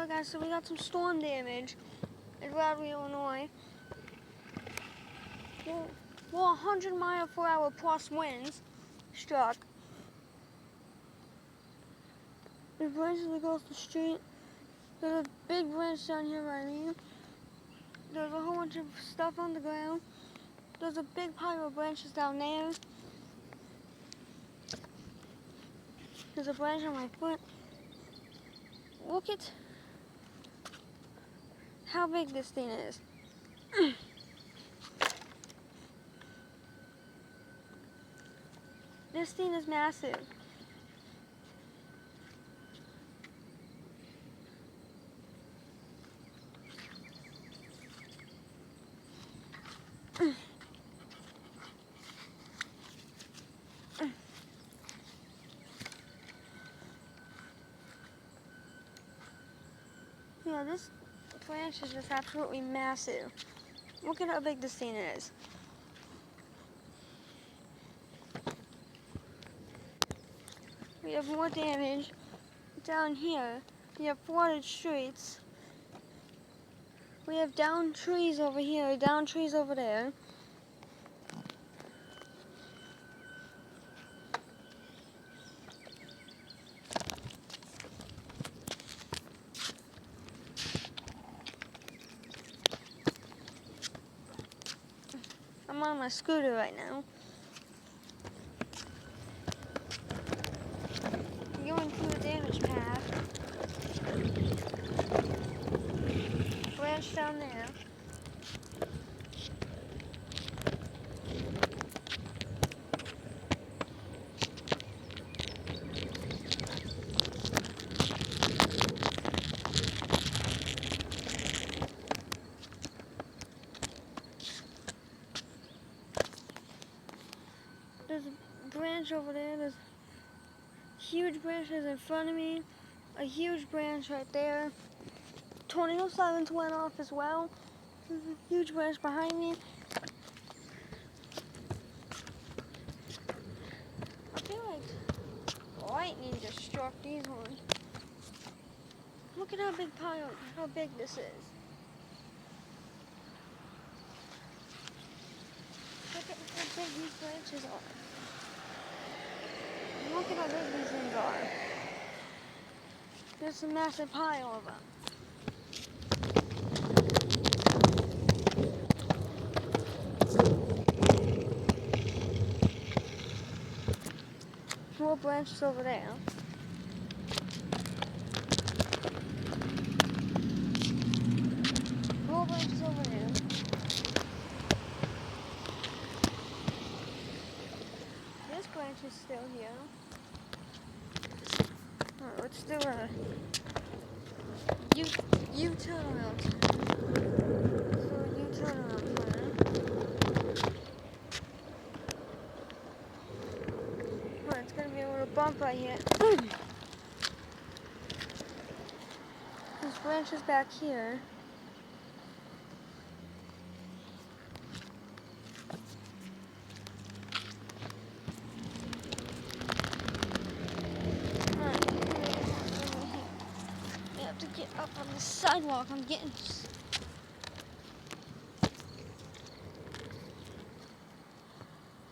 Alright guys, so we got some storm damage in Rowley, Illinois. Well, 100-mile-per-hour plus winds struck. There's branches that go off the street. There's a big branch down here by me. There's a whole bunch of stuff on the ground. There's a big pile of branches down there. There's a branch on my foot. Look at how big this thing is. This thing is massive. Yeah, this branch is just absolutely massive. Look at how big this thing is. We have more damage down here. We have flooded streets. We have down trees over here, down trees over there. I'm on my scooter right now. I'm going through the damage path. Branch down there. There's a branch over there. There's huge branches in front of me. A huge branch right there. Tornado sirens went off as well. There's a huge branch behind me. I feel like lightning just struck these ones. Look at how big this is. Look at how big these branches are. And look at how big these things are. There's a massive pile of them. More branches over there. More branches over there. This branch is still here. Alright, let's do a U-turn around. Let's do a U-turn around plan. Alright, it's gonna be a little bump right here. This branch is back here. Get up on the sidewalk. I'm getting.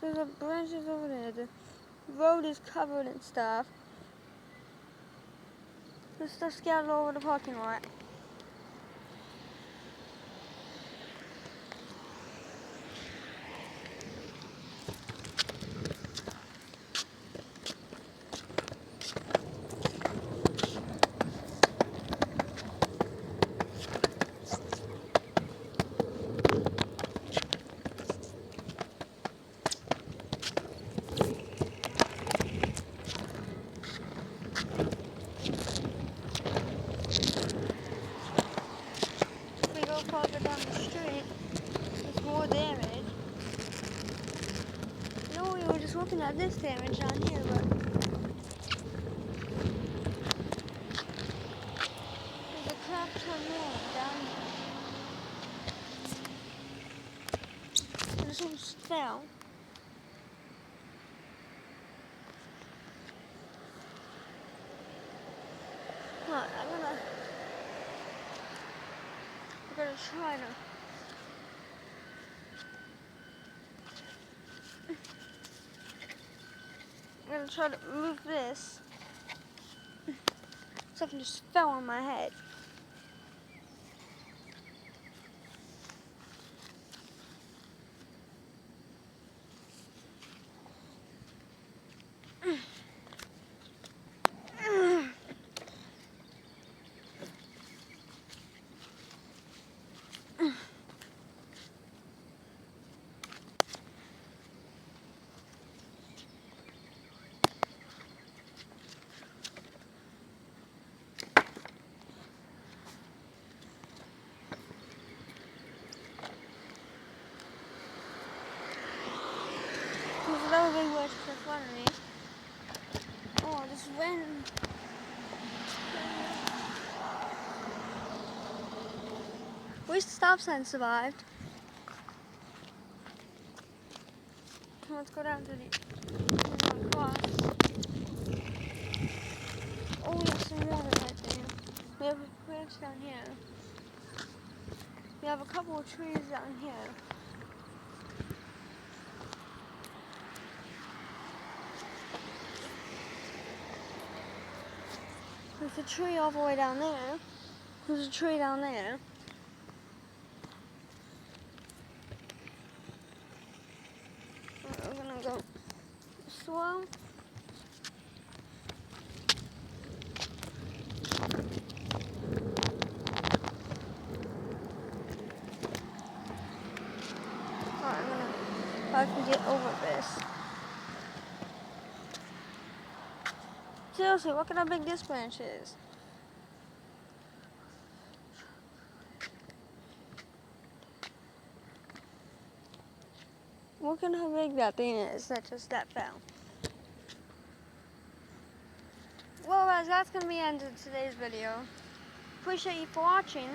There's a branches over there. The road is covered in stuff. There's stuff scattered all over the parking lot. Farther down the street, there's more damage. No, we were just looking at this damage on here, but there's a crap ton more down here. This one fell. I'm gonna We're gonna try to. I'm gonna try to move this. Something just fell on my head. There's another big bush in front of me. Oh, this wind. At least the stop sign survived. Let's go down to the cross. Oh, we have some water right there. We have a branch down here. We have a couple of trees down here. There's a tree all the way down there. There's a tree down there. We're gonna go slow. Alright, if I can get over this. Seriously, look at how big this branch is. Look at how big that thing is that fell. Well guys, that's going to be the end of today's video. Appreciate you for watching.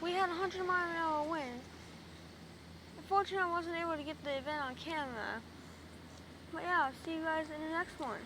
We had 100-mile-an-hour wind. Unfortunately, I wasn't able to get the event on camera. But yeah, I'll see you guys in the next one.